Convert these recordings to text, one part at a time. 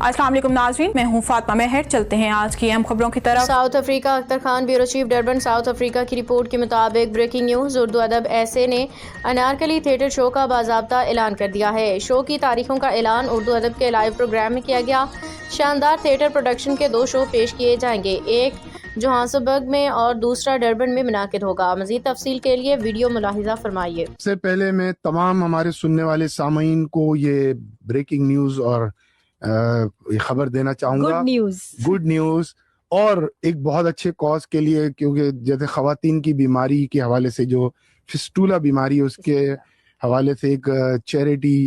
अस्सलाम वालेकुम नाज़रीन, मैं हूँ फातिमा मेहर। चलते हैं आज की अहम खबरों की तरफ। South Africa. Akhtar Khan, bureau chief, Durban. South Africa की रिपोर्ट के मुताबिक ब्रेकिंग न्यूज़, उर्दू अदब ऐसे ने अनारकली थिएटर शो का बाज़ाब्ता ऐलान कर दिया है। शो की तारीखों का ऐलान उर्दू अदब के लाइव प्रोग्राम में किया गया। शानदार थिएटर प्रोडक्शन के 2 शो पेश किए जाएंगे, एक जोहान्सबर्ग में और दूसरा डरबन में मुनाकिद होगा। मज़ीद तफसील के लिए वीडियो मुलाहिजा फरमाइए। सबसे पहले मैं तमाम हमारे सुनने वाले सामीन को ये ब्रेकिंग न्यूज़ और ये खबर देना चाहूँगा, गुड न्यूज़ और एक बहुत अच्छे कॉज के लिए, क्योंकि जैसे ख़वातीन की बीमारी के हवाले से जो फिस्टूला बीमारी है उसके हवाले से एक चैरिटी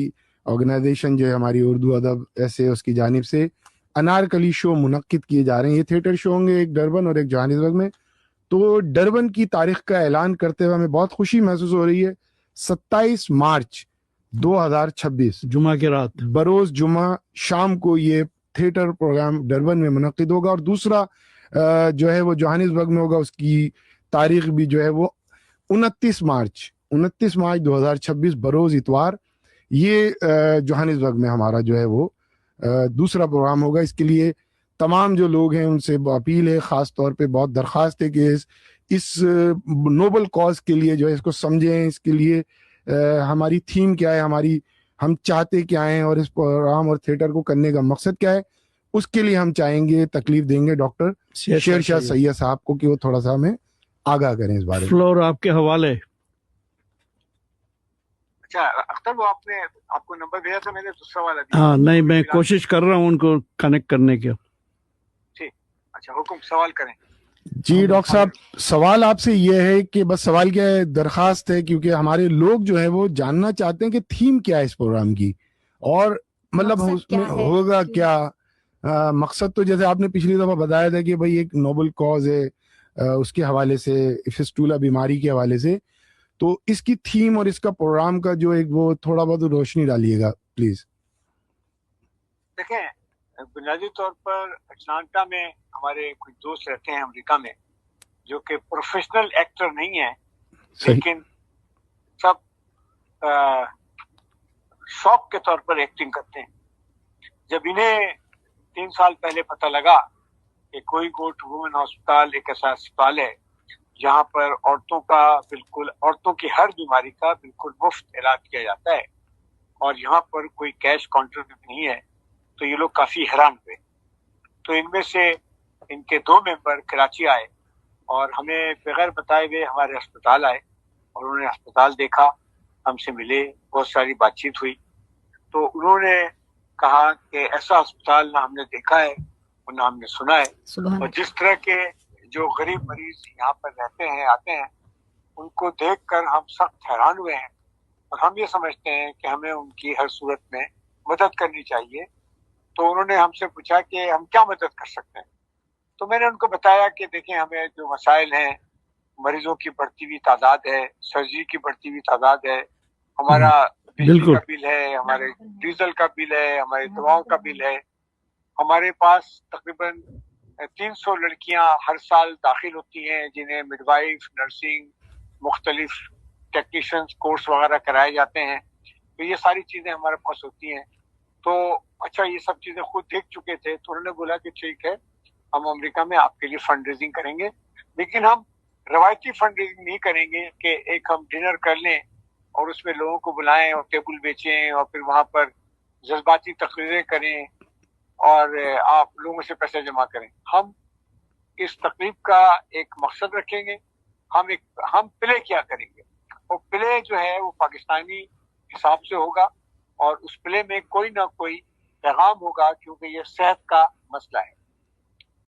ऑर्गेनाइजेशन जो है हमारी उर्दू अदब ऐसे उसकी जानिब से अनारकली शो मुनक्किद किए जा रहे हैं। ये थिएटर शो होंगे, एक डरबन और एक जोहानिसबर्ग में। तो डरबन की तारीख का ऐलान करते हुए हमें बहुत खुशी महसूस हो रही है। 27 मार्च 2026 जुमा की रात बरोज जुमा शाम को ये थिएटर प्रोग्राम डरबन में मुनक्किद होगा और दूसरा जो है वो जोहानिसबर्ग में होगा। उसकी तारीख भी जो है वो 29 मार्च 2026 बरोज इतवार, ये जोहानिसबर्ग में हमारा जो है वो दूसरा प्रोग्राम होगा। इसके लिए तमाम जो लोग हैं उनसे अपील है, ख़ास तौर पे बहुत दरख्वास्त है कि इस नोबल कॉज के लिए जो है इसको समझें। इसके लिए हमारी थीम क्या है, हम चाहते क्या हैं और इस प्रोग्राम और थिएटर को करने का मकसद क्या है, उसके लिए हम चाहेंगे, तकलीफ देंगे डॉक्टर शेरशाह सैयद साहब को कि वो थोड़ा सा हमें आगाह करें इस बारे में। फ्लोर आपके हवाले। अच्छा अख्तर, वो आपको नंबर भेजा था, मैंने दूसरा वाला दिया। हाँ नहीं, मैं कोशिश कर रहा हूँ उनको कनेक्ट करने की। ठीक, अच्छा हुक्म, सवाल करें। जी डॉक्टर साहब, सवाल आपसे ये है कि बस सवाल क्या है, दरखास्त है, क्योंकि हमारे लोग जो है वो जानना चाहते हैं कि थीम क्या है इस प्रोग्राम की और मतलब उसमें होगा क्या। मकसद तो जैसे आपने पिछली दफा बताया था कि भाई एक नोबल कॉज है उसके हवाले से, फिस्टूला बीमारी के हवाले से, तो इसकी थीम और इसका प्रोग्राम का जो एक वो थोड़ा बहुत रोशनी डालिएगा प्लीज। देखें, बुनियादी तौर पर अटलांटा में हमारे कुछ दोस्त रहते हैं अमेरिका में, जो कि प्रोफेशनल एक्टर नहीं है, लेकिन सब शौक के तौर पर एक्टिंग करते हैं। जब इन्हें 3 साल पहले पता लगा कि कोई गोट वुमेन हॉस्पिटल एक ऐसा अस्पताल है जहाँ पर औरतों की हर बीमारी का बिल्कुल मुफ्त इलाज किया जाता है और यहाँ पर कोई कैश काउंटर नहीं है, तो ये लोग काफी हैरान हुए। तो इनमें से इनके 2 मेंबर कराची आए और हमें बगैर बताए हुए हमारे अस्पताल आए और उन्होंने अस्पताल देखा, हमसे मिले, बहुत सारी बातचीत हुई। तो उन्होंने कहा कि ऐसा अस्पताल ना हमने देखा है और ना हमने सुना है, और जिस तरह के जो गरीब मरीज यहाँ पर रहते हैं, आते हैं, उनको देखकर हम सख्त हैरान हुए हैं और हम ये समझते हैं कि हमें उनकी हर सूरत में मदद करनी चाहिए। तो उन्होंने हमसे पूछा कि हम क्या मदद कर सकते हैं। तो मैंने उनको बताया कि देखें, हमें जो मसाइल हैं, मरीजों की बढ़ती हुई तादाद है, सर्जरी की बढ़ती हुई तादाद है, हमारा बिजली का बिल है, हमारे डीजल का बिल है, हमारी दवाओं का बिल है। हमारे पास तकरीबन 300 लड़कियां हर साल दाखिल होती हैं जिन्हें मिडवाइफ, नर्सिंग, मुख्तलिफ टेक्नीशियंस कोर्स वगैरह कराए जाते हैं। तो ये सारी चीज़ें हमारे पास होती हैं। तो अच्छा, ये सब चीज़ें खुद देख चुके थे, तो उन्होंने बोला कि ठीक है, हम अमेरिका में आपके लिए फंड रेजिंग करेंगे, लेकिन हम रवायती फंड रेजिंग नहीं करेंगे कि एक हम डिनर कर लें और उसमें लोगों को बुलाएं और टेबल बेचें और फिर वहाँ पर जज्बाती तकरीरें करें और आप लोगों से पैसे जमा करें। हम इस तकरीब का एक मकसद रखेंगे, हम प्ले क्या करेंगे, और प्ले जो है वो पाकिस्तानी हिसाब से होगा और उस प्ले में कोई ना कोई पैगाम होगा, क्योंकि ये सेहत का मसला है।